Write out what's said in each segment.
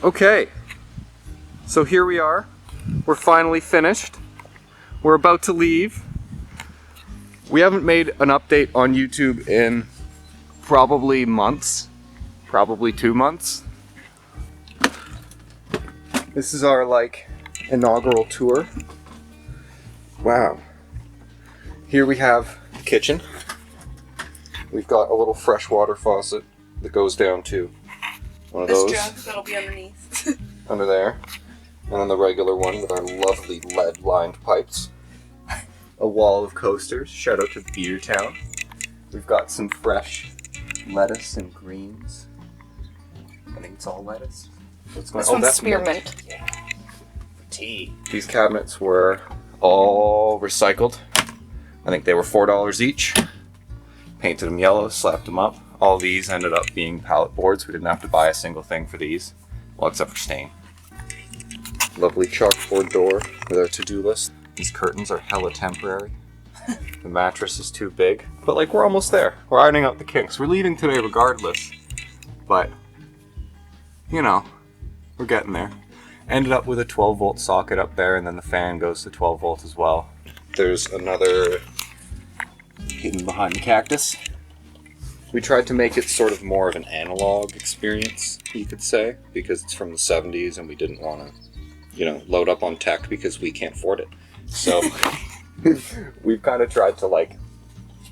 Okay, so here we are. We're finally finished. We're about to leave. We haven't made an update on YouTube in probably months, probably 2 months. This is our inaugural tour. Wow. Here we have the kitchen. We've got a little freshwater faucet that goes down to one of those. This jug that'll be underneath. Under there. And then the regular one with our lovely lead-lined pipes. A wall of coasters. Shout out to Beer Town. We've got some fresh lettuce and greens. I think it's all lettuce. This one's spearmint. Yeah. Tea. These cabinets were all recycled. I think they were $4 each. Painted them yellow, slapped them up. All these ended up being pallet boards. We didn't have to buy a single thing for these. Well, except for stain. Lovely chalkboard door with our to-do list. These curtains are hella temporary. The mattress is too big. But we're almost there. We're ironing out the kinks. We're leaving today regardless. But, we're getting there. Ended up with a 12-volt socket up there, and then the fan goes to 12 volt as well. There's another hidden behind the cactus. We tried to make it sort of more of an analog experience, you could say, because it's from the 70s and we didn't want to, load up on tech because we can't afford it. So we've kind of tried to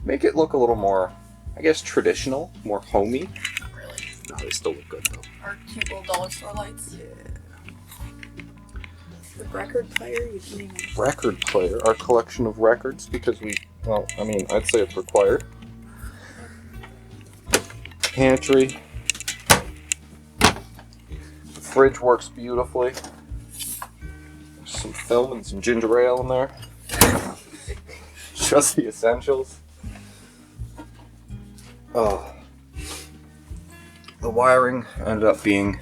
make it look a little more, I guess, traditional, more homey. Not really. No, they still look good though. Our cute little dollar store lights. Yeah. The record player, you can even... Record player, our collection of records, because I'd say it's required. Pantry. The fridge works beautifully. There's some film and some ginger ale in there. Just the essentials. Oh. The wiring ended up being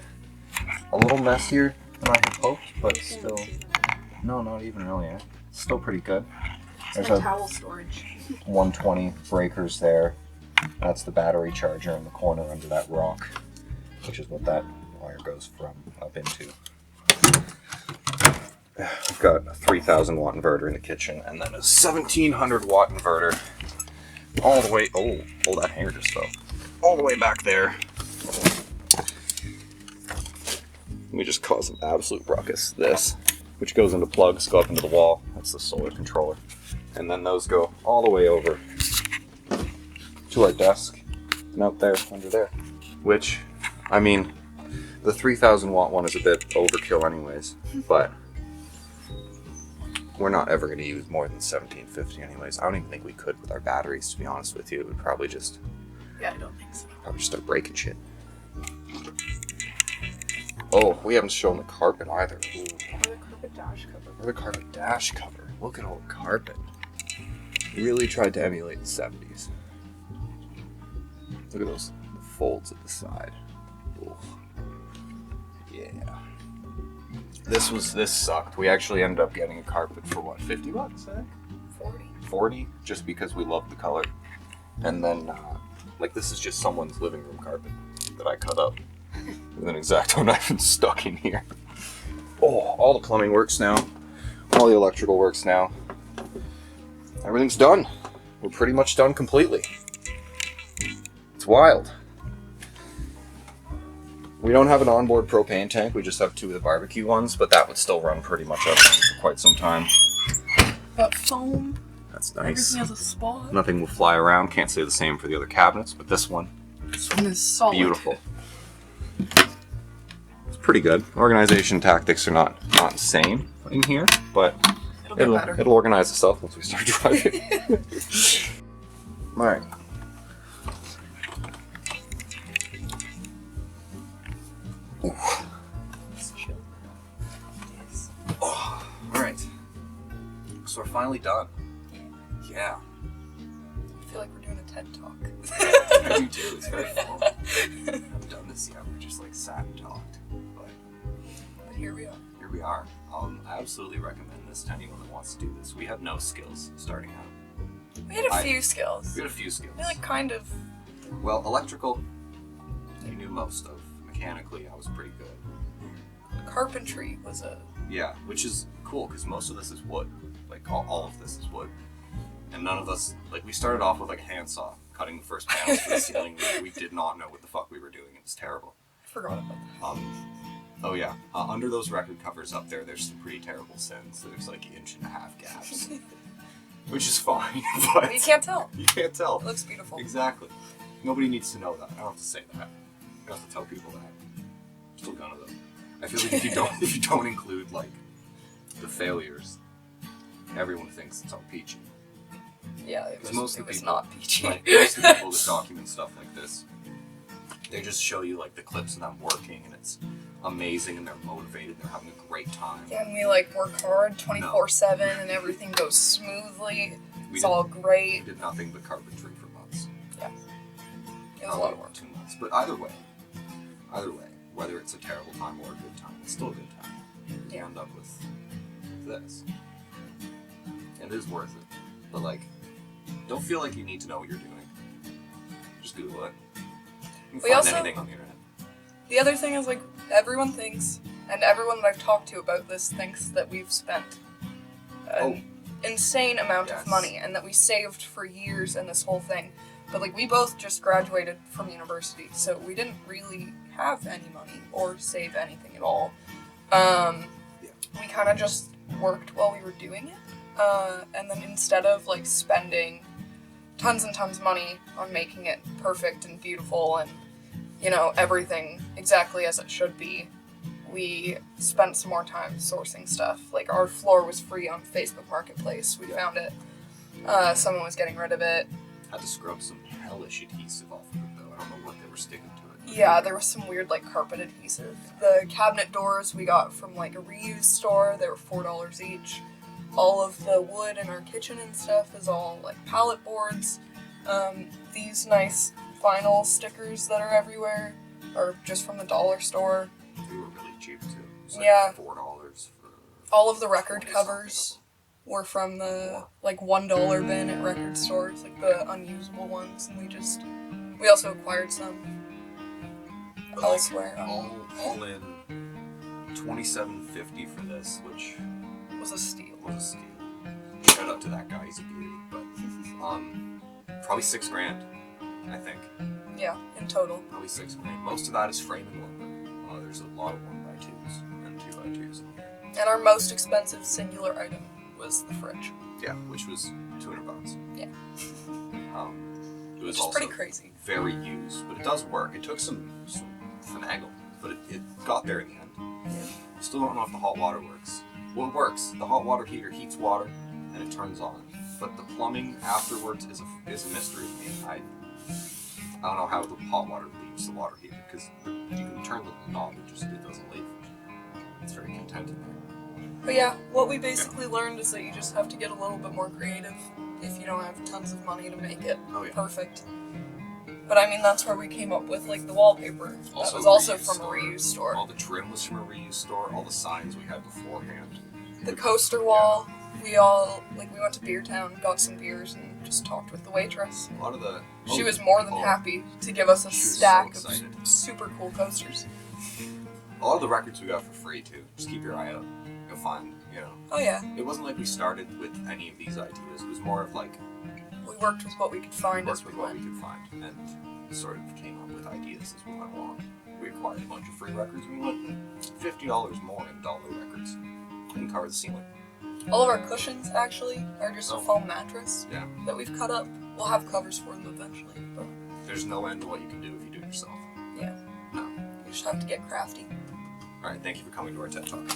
a little messier than I had hoped, but still... No, not even really. Still pretty good. There's my towel storage. 120 breakers there. That's the battery charger in the corner under that rock, which is what that wire goes from up into. We've got a 3,000 watt inverter in the kitchen, and then a 1,700 watt inverter all the way. Oh, that hanger just fell. All the way back there. Let me just cause an absolute ruckus. This, which goes into plugs, go up into the wall. That's the solar controller. And then those go all the way over to our desk and out there, under there. Which, the 3,000 watt one is a bit overkill anyways, but we're not ever going to use more than 1,750 anyways. I don't even think we could with our batteries, to be honest with you. It would probably just... Yeah, I don't think so. Probably just start breaking shit. Oh, we haven't shown the carpet either. Ooh. Or the carpet dash cover. Or the carpet dash cover. Look at all the carpet. Really tried to emulate the 70s. Look at those folds at the side. Ooh. Yeah. This sucked. We actually ended up getting a carpet for what, $50, I think? 40. 40, just because we loved the color. And then, this is just someone's living room carpet that I cut up with an X-Acto knife and stuck in here. Oh, all the plumbing works now. All the electrical works now. Everything's done. We're pretty much done completely. It's wild. We don't have an onboard propane tank, we just have 2 of the barbecue ones, but that would still run pretty much up for quite some time. Got foam. That's nice. Everything has a spot. Nothing will fly around. Can't say the same for the other cabinets, but this one is solid. Beautiful. It's pretty good. Organization tactics are not insane in here, but it'll organize itself once we start driving. All right. Oh, all right. So we're finally done. Yeah. I feel like we're doing a TED Talk. I do too. It's very full. I haven't done this yet. We're just sat and talked. But here we are. Here we are. I absolutely recommend this to anyone that wants to do this. We had no skills starting out. We had a few skills. We had a few skills. Kind of. Well, electrical, I knew most of. Mechanically, I was pretty good. carpentry was a... Yeah, which is cool because most of this is wood. Like all of this is wood. And none of us, like we started off with like a handsaw cutting the first panels for the ceiling. We did not know what the fuck we were doing. It was terrible. I forgot about that. Oh yeah, under those record covers up there, there's some pretty terrible sins. There's like 1.5 inch gaps. Which is fine, but... You can't tell. You can't tell. It looks beautiful. Exactly. Nobody needs to know that. I don't have to say that. I don't have to tell people that. I'm still gonna though. I feel like if you don't include like the failures, everyone thinks it's all peachy. Yeah, it was, most it of the was people, not peachy. Like most of the people that document stuff like this, they just show you like the clips of them working and it's amazing and they're motivated and they're having a great time. Yeah, and we like work hard 24/7 and everything goes smoothly. It's all We great. did nothing but carpentry for months. Yeah. It was a lot of work. 2 months. But either way, whether it's a terrible time or a good time, it's still a good time. You Yeah. end up with this. And it is worth it. But like, don't feel like you need to know what you're doing. Just Google it. You can We find also- anything on the internet. The other thing is, like, everyone thinks, and everyone that I've talked to about this thinks that we've spent an insane amount Yes. of money and that we saved for years and this whole thing. But, like, we both just graduated from university, so we didn't really have any money or save anything at all. We kind of just worked while we were doing it. And then instead of, like, spending tons and tons of money on making it perfect and beautiful and everything exactly as it should be, we spent some more time sourcing stuff. Like, our floor was free on Facebook Marketplace. We found it. Someone was getting rid of it. Had to scrub some hellish adhesive off of it though. I don't know what they were sticking to it. Yeah, there was some weird, like, carpet adhesive. The cabinet doors we got from, like, a reused store. They were $4 each. All of the wood in our kitchen and stuff is all, like, pallet boards. These nice vinyl stickers that are everywhere are just from the dollar store. They were really cheap too. It was like Yeah. $4 for... All of the record 20 covers something. were from the, like, $1 bin at record stores, like the unusable ones, and we also acquired some But, like, elsewhere. all in $27.50 for this, which Was a steal. was a steal. Shout out to that guy, he's a beauty. But probably $6,000, I think. Yeah, in total. Probably $6,000. Most of that is framing lumber. There's a lot of 1x2s and 2x2s in here. And our most expensive singular item was the fridge. Yeah, which was $200. Yeah. It was Which is also pretty crazy. very used, but it does work. It took some finagle, but it got there in the end. Yeah. Still don't know if the hot water works. Well, it works. The hot water heater heats water, and it turns on. But the plumbing afterwards is a mystery to me. I don't know how the hot water leaves the water heater, because you can turn the knob, it doesn't leave. It's very content in there. But yeah, what we basically learned is that you just have to get a little bit more creative if you don't have tons of money to make it Oh, yeah. perfect. But I mean, that's where we came up with, like, the wallpaper. That was also from a reused store. All the trim was from a reused store. All the signs we had beforehand. The coaster wall, we went to Beer Town, got some beers, and just talked with the waitress. A lot of the... She was more than happy to give us a She was stack so of excited. super cool coasters. A lot of the records we got for free, too. Just keep your eye out. You'll find, Oh yeah, It wasn't like we started with any of these ideas. It was more of like, we worked with what we could find as worked we with what we went. could find, and sort of came up with ideas as we went along. We acquired a bunch of free records, and we went $50 more in dollar records. Couldn't cover the ceiling. All of our cushions, actually, are just a Oh. foam mattress Yeah. that we've cut up. We'll have covers for them eventually, but There's no end to what you can do if you do it yourself. yeah, No. you just have to get crafty. Alright, thank you for coming to our TED Talk.